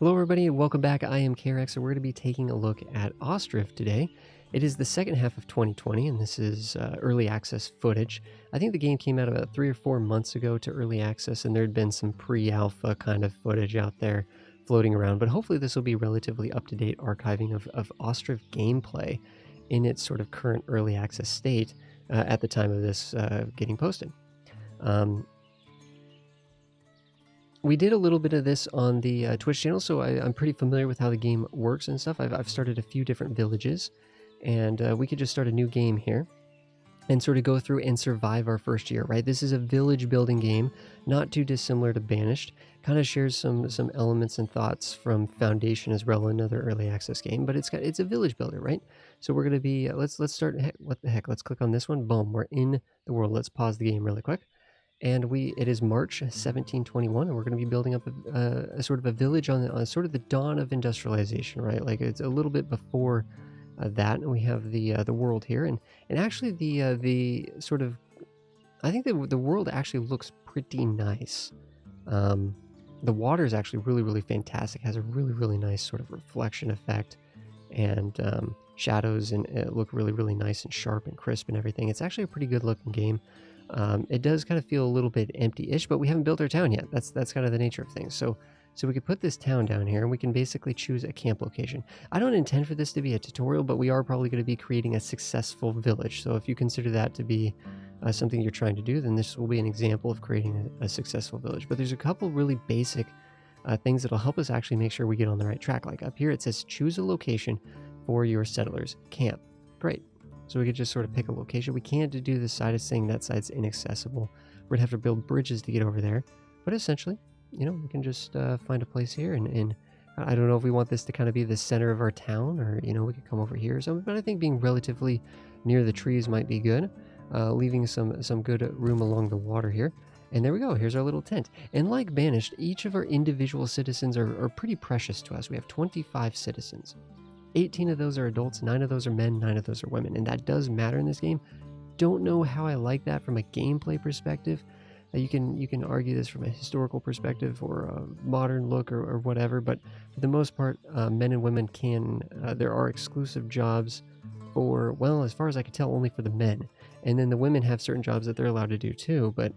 Hello everybody and welcome back. I am KRX and we're going to be taking a look at Ostriv today. It is the second half of 2020 and this is early access footage. I think the game came out about 3 or 4 months ago to early access and there had been some pre-alpha kind of footage out there floating around, but hopefully this will be relatively up-to-date archiving of Ostriv gameplay in its sort of current early access state at the time of this getting posted. We did a little bit of this on the Twitch channel, so I'm pretty familiar with how the game works and stuff. I've started a few different villages, and we could just start a new game here and sort of go through and survive our first year, right? This is a village building game, not too dissimilar to Banished. Kind of shares some elements and thoughts from Foundation as well, another early access game, but it's a village builder, right? So we're gonna be let's start. What the heck? Let's click on this one. Boom, we're in the world. Let's pause the game really quick. And it is March 1721, and we're going to be building up a sort of a village on sort of the dawn of industrialization, right? Like it's a little bit before that, and we have the world here, and actually the sort of, I think the world actually looks pretty nice. The water is actually really fantastic. It has a really nice sort of reflection effect, and shadows, and it look really nice and sharp and crisp and everything. It's actually a pretty good looking game. It does kind of feel a little bit empty-ish, but we haven't built our town yet. That's kind of the nature of things. So we could put this town down here, and we can basically choose a camp location. I don't intend for this to be a tutorial, but we are probably going to be creating a successful village. So if you consider that to be something you're trying to do, then this will be an example of creating a successful village. But there's a couple really basic things that'll help us actually make sure we get on the right track. Like up here, it says choose a location for your settlers camp. Great. So we could just sort of pick a location. We can't do this side. It's saying that side's inaccessible. We're gonna have to build bridges to get over there. But essentially, you know, we can just find a place here, and I don't know if we want this to kind of be the center of our town, or, you know, we could come over here or something. But I think being relatively near the trees might be good, leaving some good room along the water here. And there we go. Here's our little tent. And like Banished, each of our individual citizens are pretty precious to us. We have 25 citizens. 18 of those are adults, 9 of those are men, 9 of those are women, and that does matter in this game. Don't know how I like that from a gameplay perspective. You can argue this from a historical perspective or a modern look or whatever, but for the most part, men and women can. There are exclusive jobs for, well, as far as I can tell, only for the men, and then the women have certain jobs that they're allowed to do too. But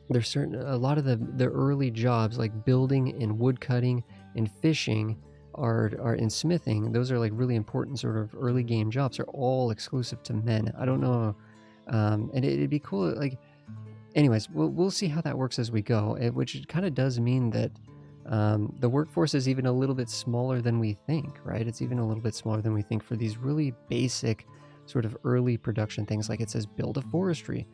there's a lot of the early jobs like building and wood cutting and fishing are in smithing. Those are like really important sort of early game jobs, are all exclusive to men. I don't know, and it'd be cool. Like, anyways, we'll see how that works as we go. Which kind of does mean that the workforce is even a little bit smaller than we think, right? It's even a little bit smaller than we think for these really basic sort of early production things. Like it says build a forestry.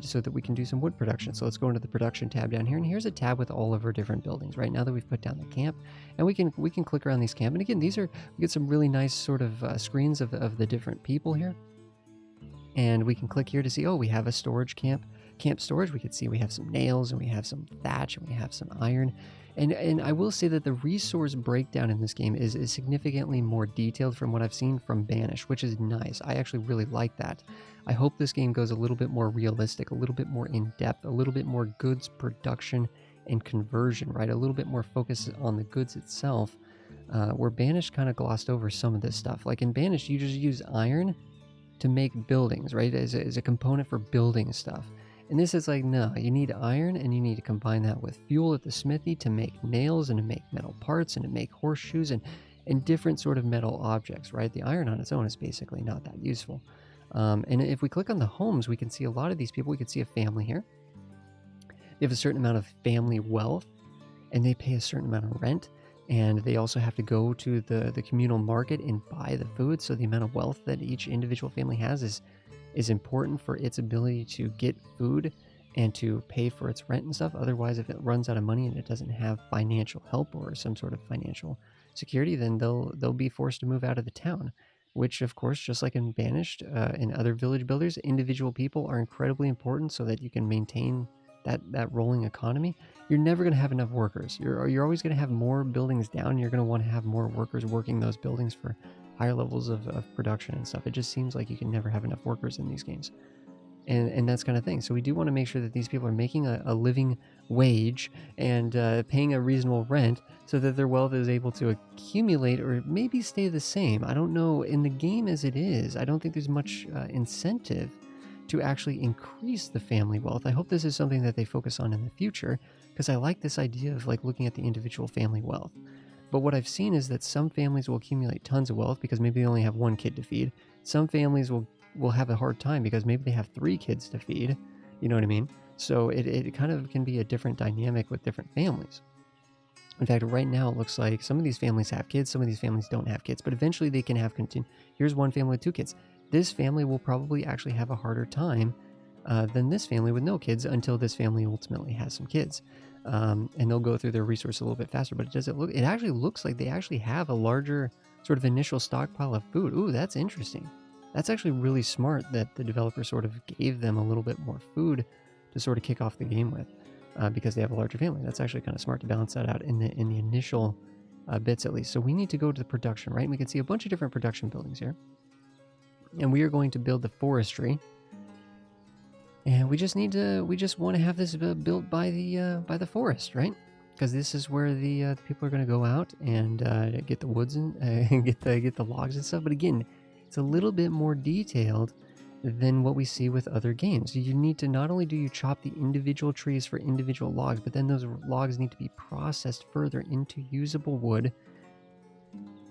So that we can do some wood production. So let's go into the production tab down here, and here's a tab with all of our different buildings. Right now that we've put down the camp, and we can click around these camp, and again, we get some really nice sort of screens of the different people here, and we can click here to see, oh, we have a storage camp storage. We can see we have some nails, and we have some thatch, and we have some iron. And I will say that the resource breakdown in this game is significantly more detailed from what I've seen from Banish, which is nice. I actually really like that. I hope this game goes a little bit more realistic, a little bit more in-depth, a little bit more goods production and conversion, right? A little bit more focus on the goods itself, where Banish kind of glossed over some of this stuff. Like in Banish, you just use iron to make buildings, right? As a component for building stuff. And this is like, no, you need iron, and you need to combine that with fuel at the smithy to make nails and to make metal parts and to make horseshoes and different sort of metal objects, right? The iron on its own is basically not that useful. And if we click on the homes, we can see a lot of these people. We can see a family here. They have a certain amount of family wealth, and they pay a certain amount of rent. And they also have to go to the communal market and buy the food. So the amount of wealth that each individual family has is important for its ability to get food and to pay for its rent and stuff. Otherwise, if it runs out of money and it doesn't have financial help or some sort of financial security, then they'll be forced to move out of the town. Which, of course, just like in Banished and other village builders, individual people are incredibly important so that you can maintain that rolling economy. You're never going to have enough workers. You're always going to have more buildings down. You're going to want to have more workers working those buildings for higher levels of production and stuff. It just seems like you can never have enough workers in these games. and that's kind of thing. So we do want to make sure that these people are making a living wage and paying a reasonable rent so that their wealth is able to accumulate or maybe stay the same. I don't know. In the game as it is, I don't think there's much incentive to actually increase the family wealth. I hope this is something that they focus on in the future, because I like this idea of like looking at the individual family wealth. But what I've seen is that some families will accumulate tons of wealth because maybe they only have one kid to feed. Some families will have a hard time because maybe they have 3 kids to feed. You know what I mean? So it kind of can be a different dynamic with different families. In fact, right now it looks like some of these families have kids, some of these families don't have kids, but eventually they can have Here's one family with 2 kids. This family will probably actually have a harder time than this family with no kids until this family ultimately has some kids. And they'll go through their resources a little bit faster, but it actually looks like they actually have a larger sort of initial stockpile of food. Ooh, that's interesting. That's actually really smart that the developer sort of gave them a little bit more food to sort of kick off the game with, because they have a larger family. That's actually kind of smart to balance that out in the initial bits at least. So we need to go to the production, right? And we can see a bunch of different production buildings here. And we are going to build the forestry. And we just want to have this built by the forest, right? Because this is where the people are going to go out and get the woods and get the logs and stuff. But again, it's a little bit more detailed than what we see with other games. You need to not only do you chop the individual trees for individual logs, but then those logs need to be processed further into usable wood,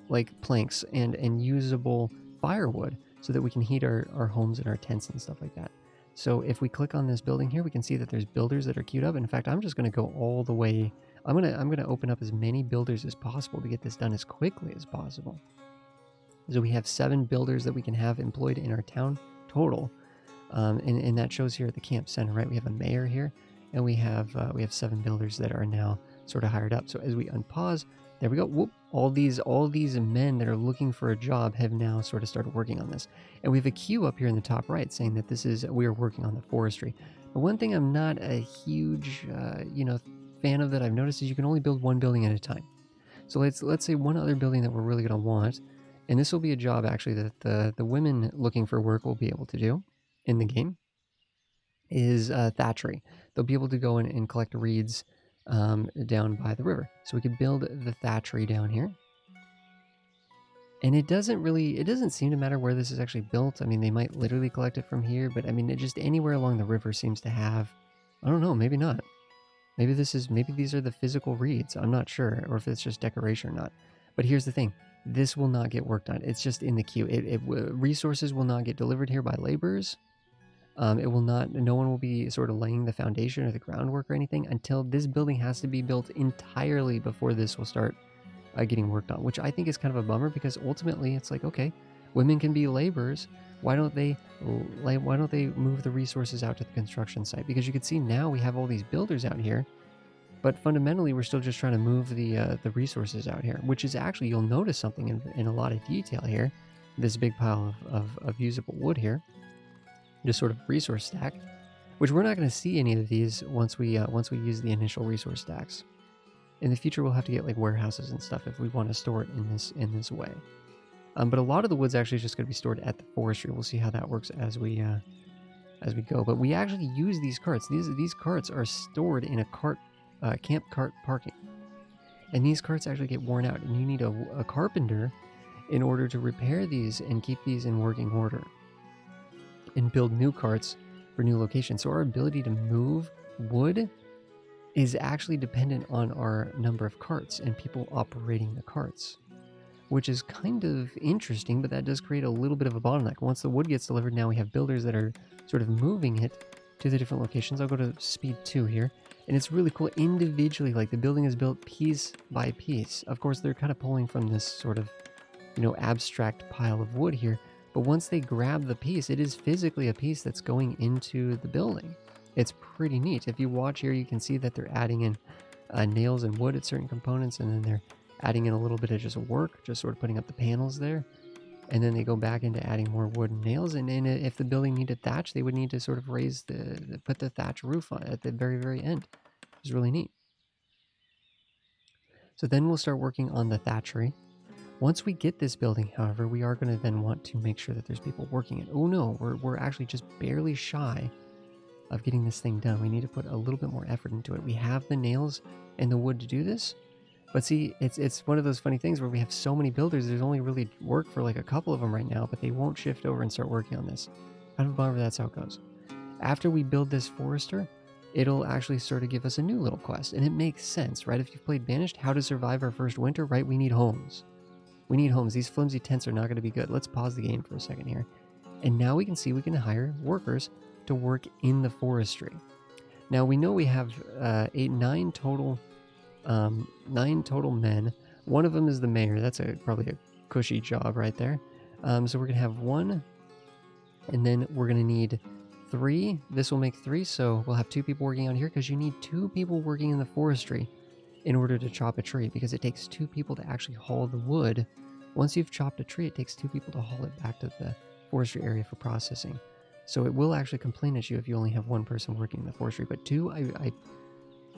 like planks and usable firewood, so that we can heat our homes and our tents and stuff like that. So if we click on this building here, we can see that there's builders that are queued up. In fact, I'm just going to go all the way. I'm going to open up as many builders as possible to get this done as quickly as possible. So we have 7 builders that we can have employed in our town total, and that shows here at the camp center, right? We have a mayor here, and we have 7 builders that are now sort of hired up. So as we unpause, there we go. Whoop! All these men that are looking for a job have now sort of started working on this, and we have a queue up here in the top right saying that we are working on the forestry. But one thing I'm not a huge fan of that I've noticed is you can only build one building at a time. So let's say one other building that we're really going to want, and this will be a job actually that the women looking for work will be able to do in the game, is thatchery. They'll be able to go in and collect reeds down by the river. So we could build the thatchery down here. And it doesn't seem to matter where this is actually built. I mean, they might literally collect it from here, but I mean, just anywhere along the river seems to have, I don't know, maybe not. Maybe these are the physical reeds. I'm not sure, or if it's just decoration or not. But here's the thing. This will not get worked on. It's just in the queue. Resources will not get delivered here by laborers. It will not, no one will be sort of laying the foundation or the groundwork or anything until this building has to be built entirely before this will start getting worked on, which I think is kind of a bummer, because ultimately it's like, okay, women can be laborers. Why don't they move the resources out to the construction site? Because you can see now we have all these builders out here, but fundamentally we're still just trying to move the resources out here, which is actually, you'll notice something in a lot of detail here. This big pile of usable wood here, just sort of resource stack, which we're not going to see any of these once we use the initial resource stacks. In the future, we'll have to get like warehouses and stuff if we want to store it in this way. But a lot of the wood's actually just going to be stored at the forestry. We'll see how that works as we go. But we actually use these carts. These carts are stored in a camp cart parking, and these carts actually get worn out, and you need a carpenter in order to repair these and keep these in working order, and build new carts for new locations. So our ability to move wood is actually dependent on our number of carts and people operating the carts, which is kind of interesting, but that does create a little bit of a bottleneck. Once the wood gets delivered, now we have builders that are sort of moving it to the different locations. I'll go to speed 2 here, and it's really cool individually, like the building is built piece by piece. Of course, they're kind of pulling from this sort of, abstract pile of wood here, but once they grab the piece, it is physically a piece that's going into the building. It's pretty neat. If you watch here, you can see that they're adding in nails and wood at certain components, and then they're adding in a little bit of just work, just sort of putting up the panels there. And then they go back into adding more wood and nails. And then if the building needed thatch, they would need to sort of put the thatch roof on at the very, very end. It's really neat. So then we'll start working on the thatchery. Once we get this building, however, we are going to then want to make sure that there's people working it. Oh no, we're actually just barely shy of getting this thing done. We need to put a little bit more effort into it. We have the nails and the wood to do this, but see, it's one of those funny things where we have so many builders, there's only really work for like a couple of them right now, but they won't shift over and start working on this. Kind of a bummer, that's how it goes. After we build this forester, it'll actually sort of give us a new little quest, and it makes sense, right? If you've played Banished, how to survive our first winter, right? We need homes. We need homes. These flimsy tents are not going to be good. Let's pause the game for a second here. And now we can see we can hire workers to work in the forestry. Now we know we have nine total men. One of them is the mayor. That's probably a cushy job right there. So we're going to have one, and then we're going to need 3. This will make 3, so we'll have 2 people working out here, because you need 2 people working in the forestry in order to chop a tree, because it takes 2 people to actually haul the wood. Once you've chopped a tree, it takes 2 people to haul it back to the forestry area for processing. So it will actually complain at you if you only have 1 person working in the forestry, but 2,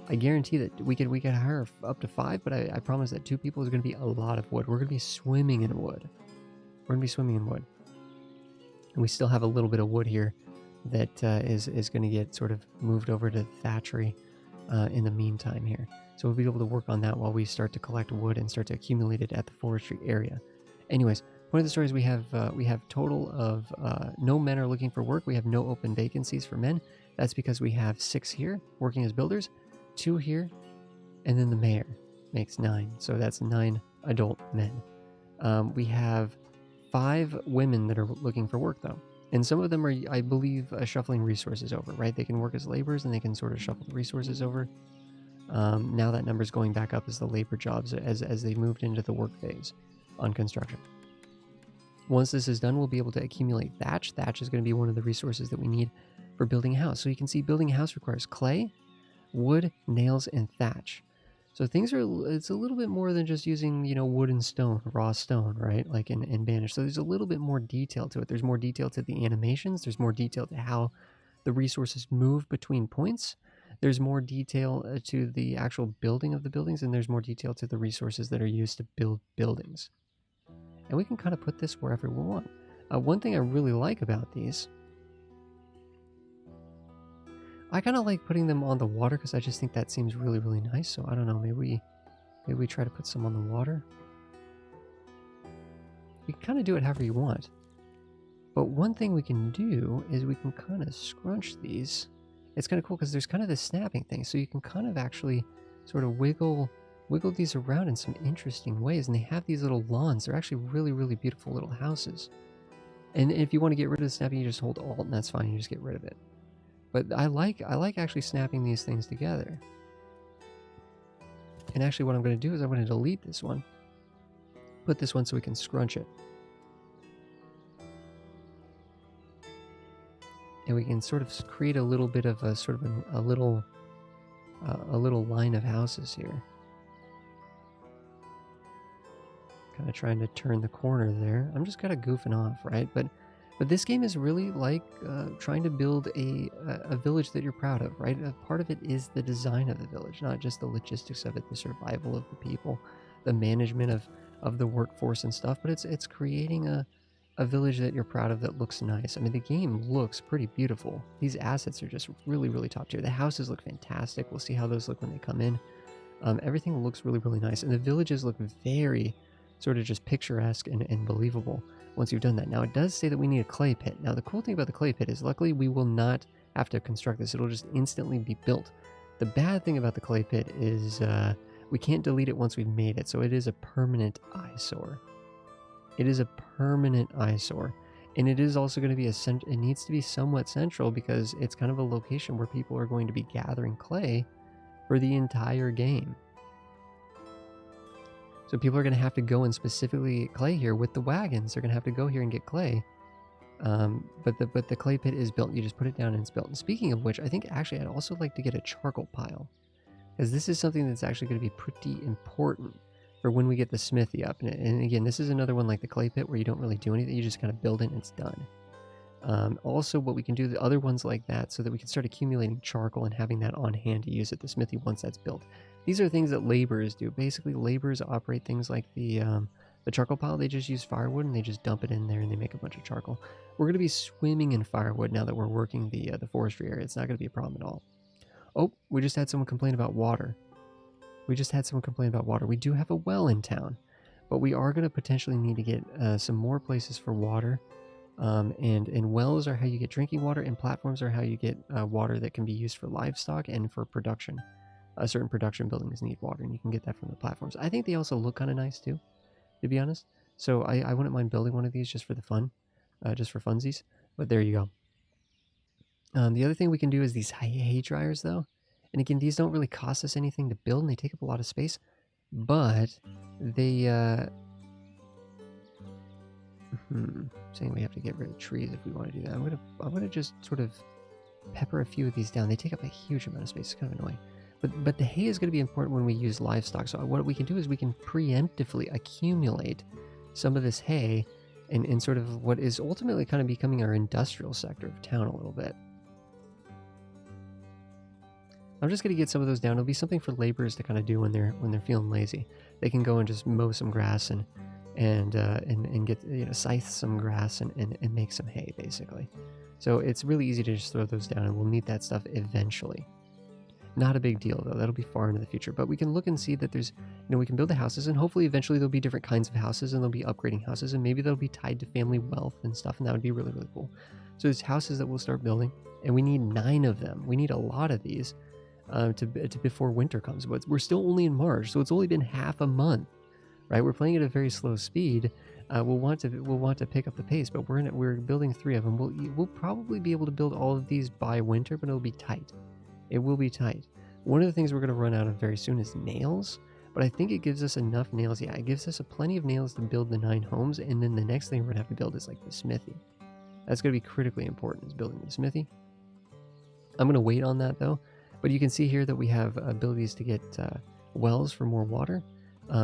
I guarantee that we could hire up to 5, but I promise that 2 people is going to be a lot of wood. We're going to be swimming in wood. And we still have a little bit of wood here that is going to get sort of moved over to thatchery in the meantime here. So we'll be able to work on that while we start to collect wood and start to accumulate it at the forestry area. Anyways, one of the stories we have total of no men are looking for work. We have no open vacancies for men. That's because we have 6 here working as builders, 2 here, and then the mayor makes 9. So that's 9 adult men. We have 5 women that are looking for work though. And some of them are, I believe, shuffling resources over, right? They can work as laborers and they can sort of shuffle the resources over. Now that number's going back up as the labor jobs as they moved into the work phase on construction. Once this is done, we'll be able to accumulate thatch. Thatch is going to be one of the resources that we need for building a house. So you can see building a house requires clay, wood, nails, and thatch. So it's a little bit more than just using, wood and stone, raw stone, right? Like in Banished. So there's a little bit more detail to it. There's more detail to the animations. There's more detail to how the resources move between points. There's more detail to the actual building of the buildings, and there's more detail to the resources that are used to build buildings. And we can kind of put this wherever we want. One thing I really like about these, I kind of like putting them on the water because I just think that seems really, really nice. So I don't know, maybe we try to put some on the water. You can kind of do it however you want. But one thing we can do is we can kind of scrunch these. It's kind of cool because there's kind of this snapping thing. So you can kind of actually sort of wiggle these around in some interesting ways. And they have these little lawns. They're actually really, really beautiful little houses. And if you want to get rid of the snapping, you just hold Alt and that's fine. You just get rid of it. But I like actually snapping these things together. And actually what I'm going to do is I'm going to delete this one. Put this one so we can scrunch it. And we can sort of create a little bit of a little line of houses here. Kind of trying to turn the corner there. I'm just kind of goofing off, right? But this game is really like trying to build a village that you're proud of, right? Part of it is the design of the village, not just the logistics of it, the survival of the people, the management of the workforce and stuff, but it's creating a village that you're proud of that looks nice. I mean, the game looks pretty beautiful. These assets are just really, really top tier. The houses look fantastic. We'll see how those look when they come in. Everything looks really, really nice. And the villages look very sort of just picturesque and believable once you've done that. Now, it does say that we need a clay pit. Now, the cool thing about the clay pit is luckily we will not have to construct this. It'll just instantly be built. The bad thing about the clay pit is we can't delete it once we've made it, so it is a permanent eyesore. It is a permanent eyesore. And it is also going to be it needs to be somewhat central because it's kind of a location where people are going to be gathering clay for the entire game. So people are going to have to go and specifically get clay here with the wagons. They're going to have to go here and get clay. But the clay pit is built. You just put it down and it's built. And speaking of which, I think actually I'd also like to get a charcoal pile, because this is something that's actually going to be pretty important for when we get the smithy up. And again, this is another one like the clay pit where you don't really do anything. You just kind of build it and it's done. Also, what we can do, the other ones like that, so that we can start accumulating charcoal and having that on hand to use at the smithy once that's built. These are things that laborers do. Basically, laborers operate things like the The charcoal pile, they just use firewood and they just dump it in there and they make a bunch of charcoal. We're going to be swimming in firewood now that we're working the forestry area. It's not going to be a problem at all. Oh, we just had someone complain about water. We do have a well in town, but we are going to potentially need to get some more places for water. And wells are how you get drinking water, and platforms are how you get water that can be used for livestock and for production. Certain production buildings need water, and you can get that from the platforms. I think they also look kind of nice too, to be honest. So I wouldn't mind building one of these just for the fun, just for funsies. But there you go. The other thing we can do is these hay dryers, though. And again, these don't really cost us anything to build, and they take up a lot of space. But they... saying we have to get rid of trees if we want to do that. I'm gonna just sort of pepper a few of these down. They take up a huge amount of space. It's kind of annoying. But the hay is going to be important when we use livestock. So what we can do is we can preemptively accumulate some of this hay in sort of what is ultimately kind of becoming our industrial sector of town a little bit. I'm just going to get some of those down. It'll be something for laborers to kind of do when they're feeling lazy. They can go and just mow some grass and get scythe some grass and make some hay, basically. So it's really easy to just throw those down, and we'll need that stuff eventually. Not a big deal, though. That'll be far into the future. But we can look and see that there's, we can build the houses, and hopefully eventually there'll be different kinds of houses, and they'll be upgrading houses, and maybe they'll be tied to family wealth and stuff, and that would be really, really cool. So there's houses that we'll start building, and we need 9 of them. We need a lot of these to before winter comes. But we're still only in March, so it's only been half a month, right? We're playing at a very slow speed. We'll want to pick up the pace, but we're building 3 of them. We'll probably be able to build all of these by winter, but it'll be tight. It will be tight. One of the things we're going to run out of very soon is nails, but I think it gives us enough nails. Yeah, it gives us plenty of nails to build the 9 homes, and then the next thing we're going to have to build is like the smithy. That's going to be critically important, is building the smithy. I'm going to wait on that though, but you can see here that we have abilities to get wells for more water,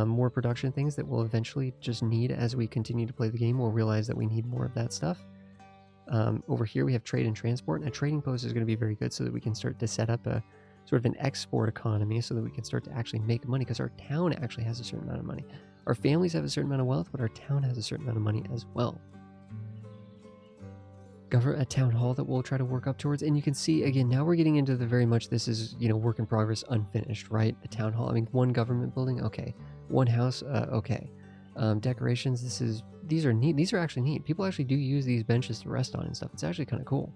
more production things that we'll eventually just need as we continue to play the game. We'll realize that we need more of that stuff. Over here we have trade and transport, and a trading post is going to be very good so that we can start to set up a sort of an export economy so that we can start to actually make money, because our town actually has a certain amount of money. Our families have a certain amount of wealth, but our town has a certain amount of money as well. A town hall that we'll try to work up towards, and you can see again now we're getting into the very much this is work in progress, unfinished, right? The town hall, I mean, 1 government building, okay, 1 house, okay. Decorations, these are neat. These are actually neat. People actually do use these benches to rest on and stuff. It's actually kind of cool.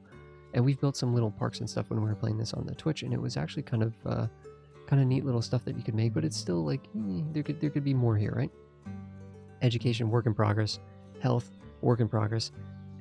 And we've built some little parks and stuff when we were playing this on the Twitch, and it was actually kind of neat little stuff that you could make, but it's still like there could be more here, right? Education, work in progress. Health, work in progress.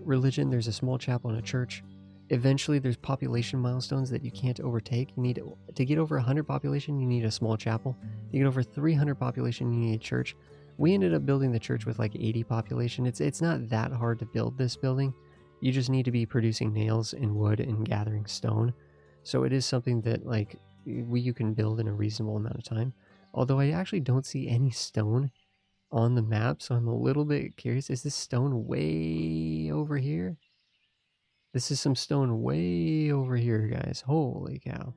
Religion, there's a small chapel and a church. Eventually there's population milestones that you can't overtake. You need to get over 100 population, you need a small chapel. You get over 300 population, you need a church. We ended up building the church with like 80 population. It's not that hard to build this building. You just need to be producing nails and wood and gathering stone. So it is something that like you can build in a reasonable amount of time. Although I actually don't see any stone on the map, so I'm a little bit curious. Is this stone way over here? This is some stone way over here, guys. Holy cow.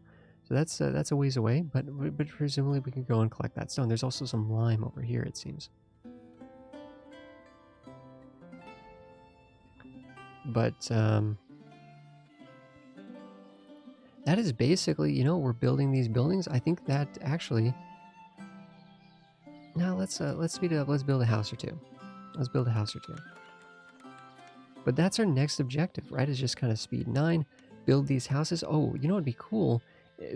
So that's a ways away, but presumably we can go and collect that stone. There's also some lime over here, it seems. But that is basically, we're building these buildings. I think that actually, now let's speed it up. Let's build a house or 2. Let's build a house or 2. But that's our next objective, right? Is just kind of speed 9, build these houses. Oh, what'd be cool?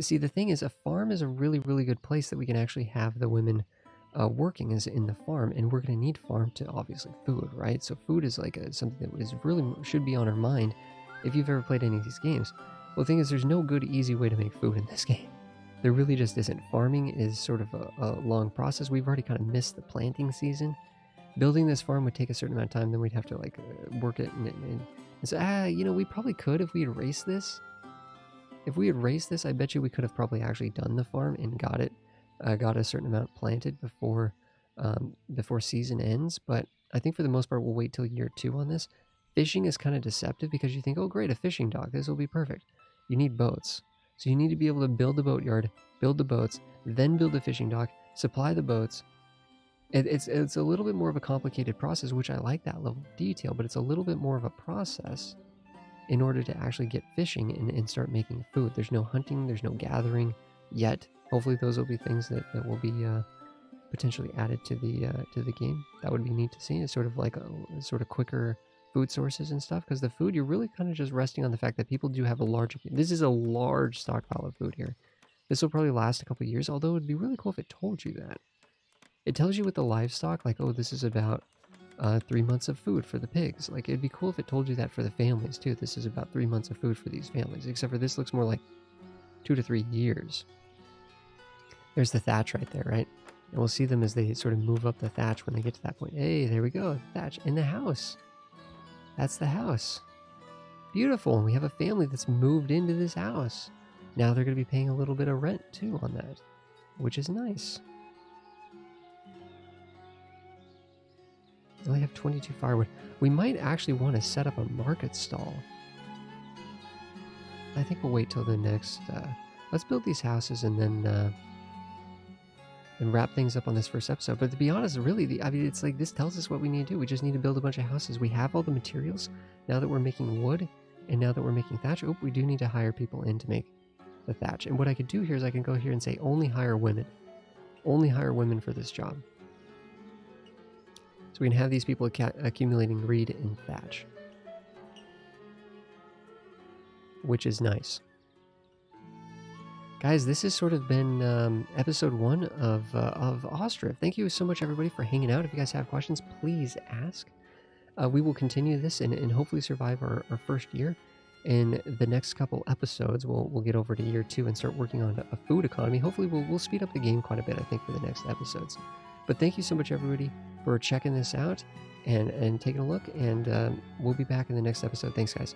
See, the thing is, a farm is a really, really good place that we can actually have the women working is in the farm, and we're going to need farm to obviously food, right? So food is like something that is really should be on our mind if you've ever played any of these games. Well, the thing is, there's no good easy way to make food in this game. There really just isn't. Farming is sort of a long process. We've already kind of missed the planting season. Building this farm would take a certain amount of time, then we'd have to like work it and so we probably could if we had raced this. If we had raced this, I bet you we could have probably actually done the farm and got a certain amount planted before season ends. But I think for the most part, we'll wait till year 2 on this. Fishing is kind of deceptive because you think, oh great, a fishing dock, this will be perfect. You need boats. So you need to be able to build the boatyard, build the boats, then build the fishing dock, supply the boats, It's a little bit more of a complicated process, which I like that level of detail, but it's a little bit more of a process in order to actually get fishing and start making food. There's no hunting, there's no gathering yet. Hopefully those will be things that will be potentially added to the game. That would be neat to see. It's sort of like a sort of quicker food sources and stuff, because the food, you're really kind of just resting on the fact that people do have a large, this is a large stockpile of food here. This will probably last a couple of years, although it'd be really cool if it told you that. It tells you with the livestock, like, oh, this is about 3 months of food for the pigs. Like, it'd be cool if it told you that for the families too. This is about 3 months of food for these families, except for this looks more like 2 to 3 years. There's the thatch right there, right? And we'll see them as they sort of move up the thatch when they get to that point. Hey, there we go, thatch in the house. That's the house. Beautiful. And we have a family that's moved into this house. Now they're going to be paying a little bit of rent too on that, which is nice. They only have 22 firewood. We might actually want to set up a market stall. I think we'll wait till the next... let's build these houses and then wrap things up on this first episode. But to be honest, really, I mean, it's like this tells us what we need to do. We just need to build a bunch of houses. We have all the materials now that we're making wood, and now that we're making thatch. Oh, we do need to hire people in to make the thatch. And what I could do here is I can go here and say only hire women. Only hire women for this job. So we can have these people accumulating reed and thatch, which is nice. Guys, this has sort of been episode 1 of Ostriv. Thank you so much, everybody, for hanging out. If you guys have questions, please ask. We will continue this and hopefully survive our first year. In the next couple episodes, we'll get over to year 2 and start working on a food economy. Hopefully, we'll speed up the game quite a bit, I think, for the next episodes. But thank you so much, everybody, for checking this out and taking a look. And we'll be back in the next episode. Thanks, guys.